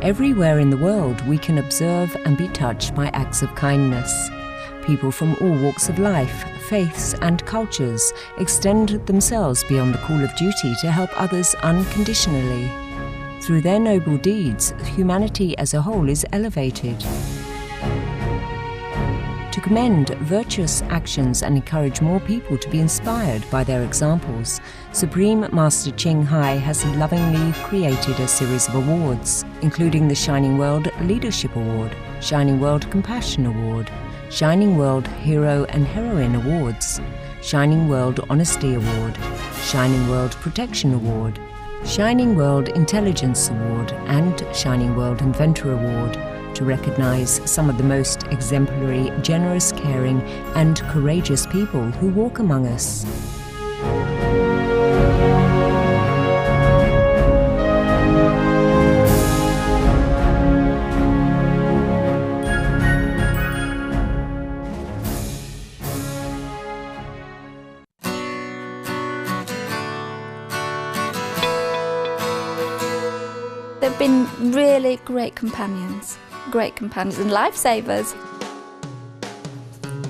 Everywhere in the world, we can observe and be touched by acts of kindness. People from all walks of life, faiths and cultures extend themselves beyond the call of duty to help others unconditionally. Through their noble deeds, humanity as a whole is elevated. To commend virtuous actions and encourage more people to be inspired by their examples, Supreme Master Ching Hai has lovingly created a series of awards, including the Shining World Leadership Award, Shining World Compassion Award, Shining World Hero and Heroine Awards, Shining World Honesty Award, Shining World Protection Award, Shining World Intelligence Award, and Shining World Inventor Award, to recognise some of the most exemplary, generous, caring and courageous people who walk among us. They've been really great companions and lifesavers.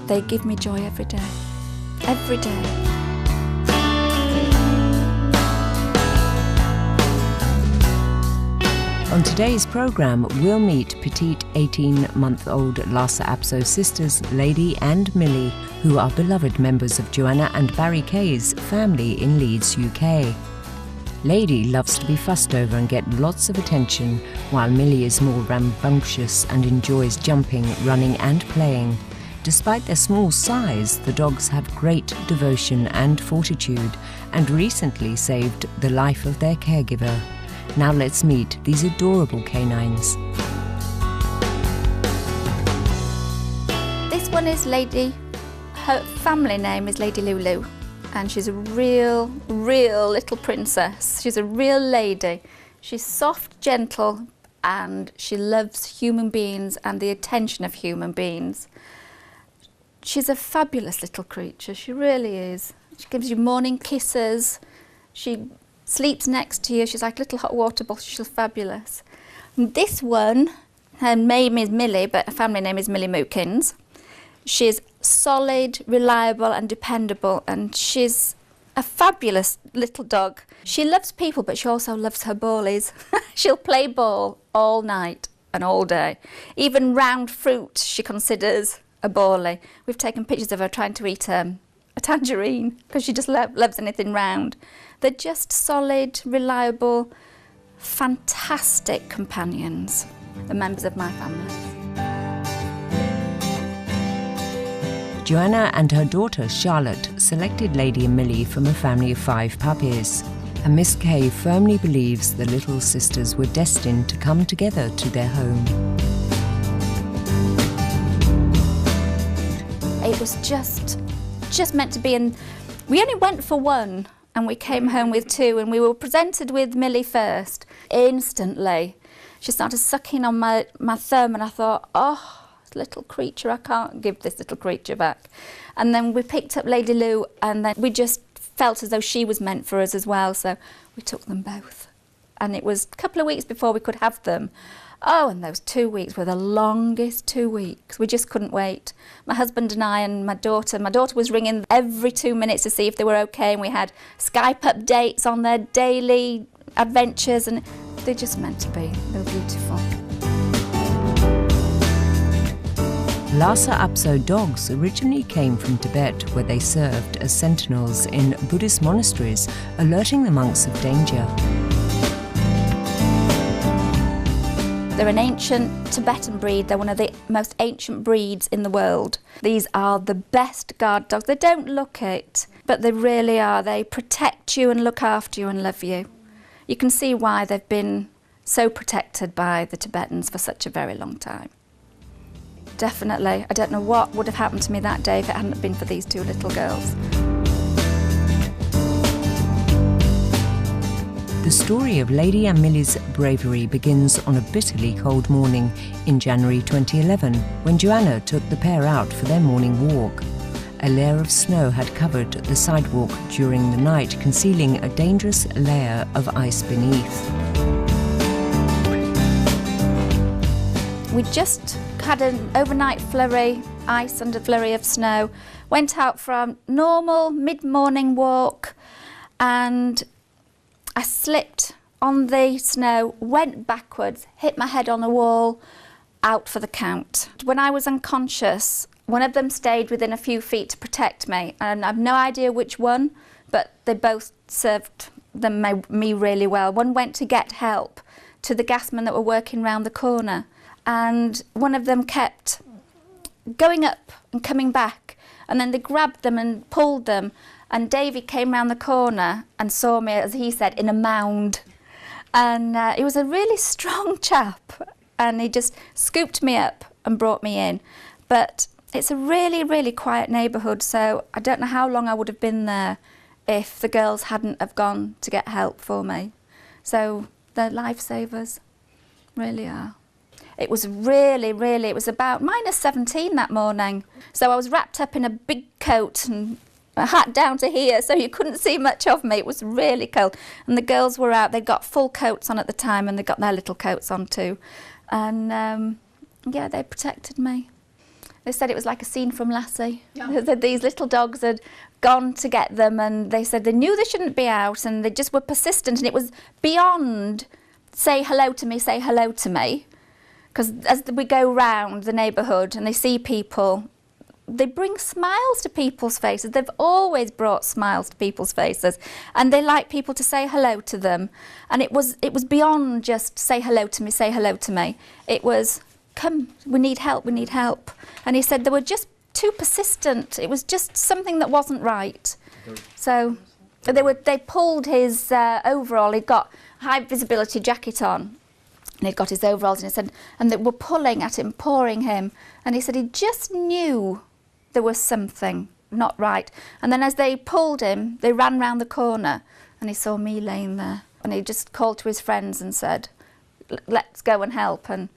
They give me joy every day, every day. On today's programme, we'll meet petite 18-month-old Lhasa Apso sisters Lady and Millie, who are beloved members of Joanna and Barry Kay's family in Leeds, UK. Lady loves to be fussed over and get lots of attention, while Millie is more rambunctious and enjoys jumping, running and playing. Despite their small size, the dogs have great devotion and fortitude, and recently saved the life of their caregiver. Now let's meet these adorable canines. This one is Lady. Her family name is Lady Lulu. And she's a real little princess. She's a real lady. She's soft, gentle, and she loves human beings and the attention of human beings. She's a fabulous little creature, she really is. She gives you morning kisses. She sleeps next to you. She's like a little hot water bottle. She's fabulous. And this one, her name is Millie, but her family name is Millie Mookins. She's solid, reliable and dependable, and she's a fabulous little dog. She loves people, but she also loves her ballies. She'll play ball all night and all day. Even round fruit she considers a ballie. We've taken pictures of her trying to eat a tangerine because she just loves anything round. They're just solid, reliable, fantastic companions, the members of my family. Joanna and her daughter Charlotte selected Lady and Millie from a family of 5 puppies, and Miss Kay firmly believes the little sisters were destined to come together to their home. It was just meant to be, and we only went for one and we came home with 2, and we were presented with Millie first. Instantly she started sucking on my thumb, and I thought, oh, little creature, I can't give this little creature back. And then we picked up Lady Lou, and then we just felt as though she was meant for us as well, so we took them both. And it was a couple of weeks before we could have them. Oh, and those 2 weeks were the longest 2 weeks. We just couldn't wait. My husband and I and my daughter was ringing every 2 minutes to see if they were okay, and we had Skype updates on their daily adventures, and they're just meant to be. They were beautiful. Lhasa Apso dogs originally came from Tibet, where they served as sentinels in Buddhist monasteries, alerting the monks of danger. They're an ancient Tibetan breed. They're one of the most ancient breeds in the world. These are the best guard dogs. They don't look it, but they really are. They protect you and look after you and love you. You can see why they've been so protected by the Tibetans for such a very long time. Definitely. I don't know what would have happened to me that day if it hadn't been for these 2 little girls. The story of Lady and Millie's bravery begins on a bitterly cold morning in January 2011, when Joanna took the pair out for their morning walk. A layer of snow had covered the sidewalk during the night, concealing a dangerous layer of ice beneath. We just had an overnight flurry, ice and a flurry of snow. Went out for a normal mid-morning walk and I slipped on the snow, went backwards, hit my head on a wall, out for the count. When I was unconscious, one of them stayed within a few feet to protect me, and I've no idea which one, but they both served me really well. One went to get help to the gasmen that were working round the corner, and one of them kept going up and coming back, and then they grabbed them and pulled them, and Davy came round the corner and saw me, as he said, in a mound. And he was a really strong chap, and he just scooped me up and brought me in. But it's a really, really quiet neighbourhood, so I don't know how long I would have been there if the girls hadn't have gone to get help for me. So they're lifesavers, really are. It was really, really, it was about -17 that morning. So I was wrapped up in a big coat and a hat down to here, so you couldn't see much of me. It was really cold. And the girls were out, they'd got full coats on at the time, and they got their little coats on too. And yeah, they protected me. They said it was like a scene from Lassie. Yeah. That these little dogs had gone to get them, and they said they knew they shouldn't be out, and they just were persistent, and it was beyond say hello to me, say hello to me. Because as we go round the neighbourhood and they see people, they bring smiles to people's faces. They've always brought smiles to people's faces, and they like people to say hello to them. And it was beyond just say hello to me, say hello to me. It was, come, we need help, we need help. And he said they were just too persistent. It was just something that wasn't right. So they pulled his overall. He'd got a high visibility jacket on, and he'd got his overalls, and he said, and they were pulling at him, pawing him, and he said he just knew there was something not right. And then as they pulled him, they ran round the corner, and he saw me laying there, and he just called to his friends and said, let's go and help. And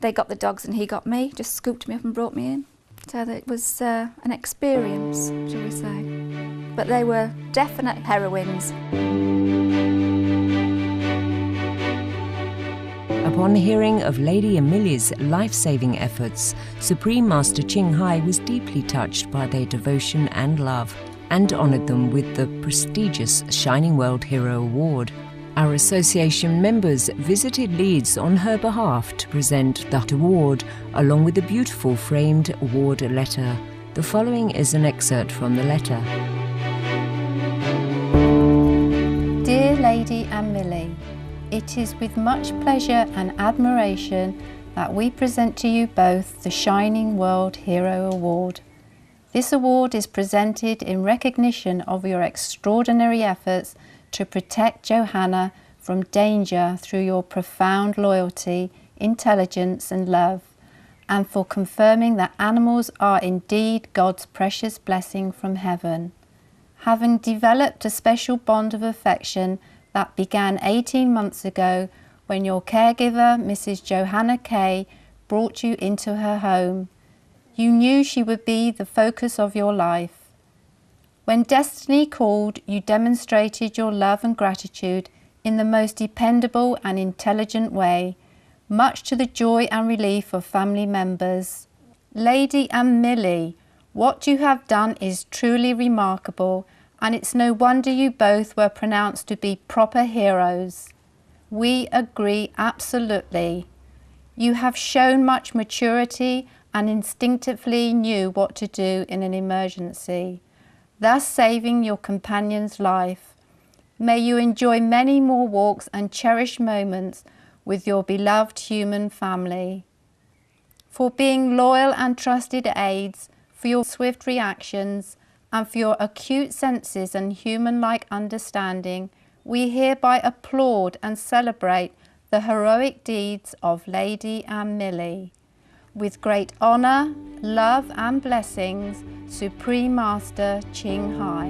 they got the dogs, and he got me, just scooped me up and brought me in. So it was an experience, shall we say. But they were definite heroines. Upon hearing of Lady Amelia's life-saving efforts, Supreme Master Ching Hai was deeply touched by their devotion and love, and honoured them with the prestigious Shining World Hero Award. Our association members visited Leeds on her behalf to present that award, along with a beautiful framed award letter. The following is an excerpt from the letter. Dear Lady and Millie, it is with much pleasure and admiration that we present to you both the Shining World Hero Award. This award is presented in recognition of your extraordinary efforts to protect Johanna from danger through your profound loyalty, intelligence and love, and for confirming that animals are indeed God's precious blessing from heaven. Having developed a special bond of affection that began 18 months ago when your caregiver, Mrs. Johanna Kay, brought you into her home, you knew she would be the focus of your life. When destiny called, you demonstrated your love and gratitude in the most dependable and intelligent way, much to the joy and relief of family members. Lady and Millie, what you have done is truly remarkable, and it's no wonder you both were pronounced to be proper heroes. We agree absolutely. You have shown much maturity and instinctively knew what to do in an emergency, thus saving your companion's life. May you enjoy many more walks and cherished moments with your beloved human family. For being loyal and trusted aides, for your swift reactions, and for your acute senses and human-like understanding, we hereby applaud and celebrate the heroic deeds of Lady and Millie. With great honour, love and blessings, Supreme Master Ching Hai.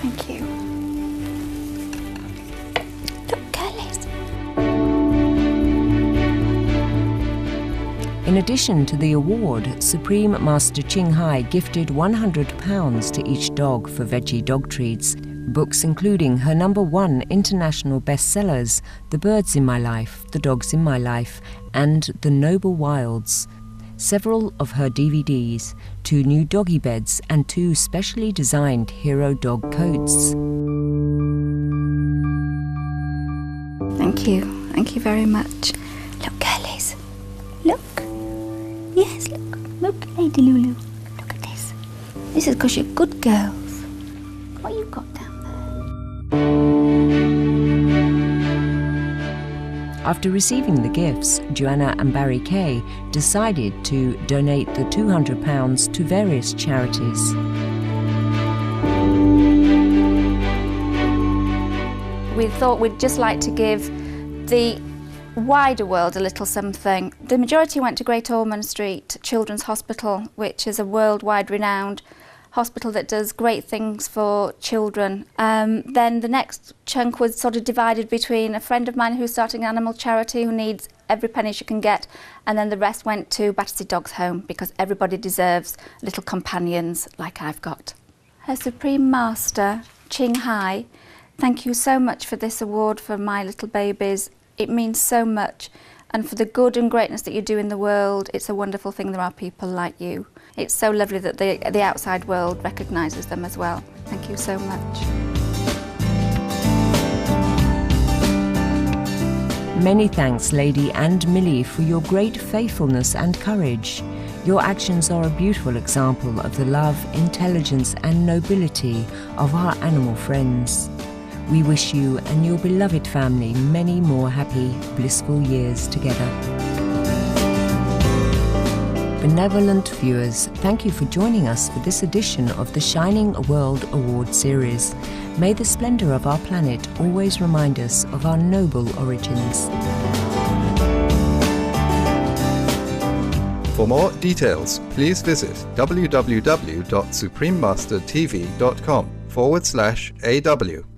Thank you. Look, girlies. In addition to the award, Supreme Master Ching Hai gifted £100 to each dog for veggie dog treats. Books including her #1 international bestsellers, The Birds in My Life, The Dogs in My Life, and The Noble Wilds. Several of her DVDs, 2 new doggy beds, and 2 specially designed hero dog coats. Thank you. Thank you very much. Look, girlies. Look. Yes, look. Look, Lady Lulu. Look at this. This is because you're good girls. What you got down there? After receiving the gifts, Joanna and Barry Kay decided to donate the £200 to various charities. We thought we'd just like to give the wider world a little something. The majority went to Great Ormond Street Children's Hospital, which is a worldwide renowned hospital that does great things for children. Then the next chunk was sort of divided between a friend of mine who's starting an animal charity who needs every penny she can get, and then the rest went to Battersea Dogs Home because everybody deserves little companions like I've got. Her Supreme Master, Ching Hai, thank you so much for this award for my little babies. It means so much, and for the good and greatness that you do in the world. It's a wonderful thing there are people like you. It's so lovely that the outside world recognises them as well. Thank you so much. Many thanks, Lady and Millie, for your great faithfulness and courage. Your actions are a beautiful example of the love, intelligence and nobility of our animal friends. We wish you and your beloved family many more happy, blissful years together. Benevolent viewers, thank you for joining us for this edition of the Shining World Award Series. May the splendour of our planet always remind us of our noble origins. For more details, please visit www.suprememastertv.com/AW.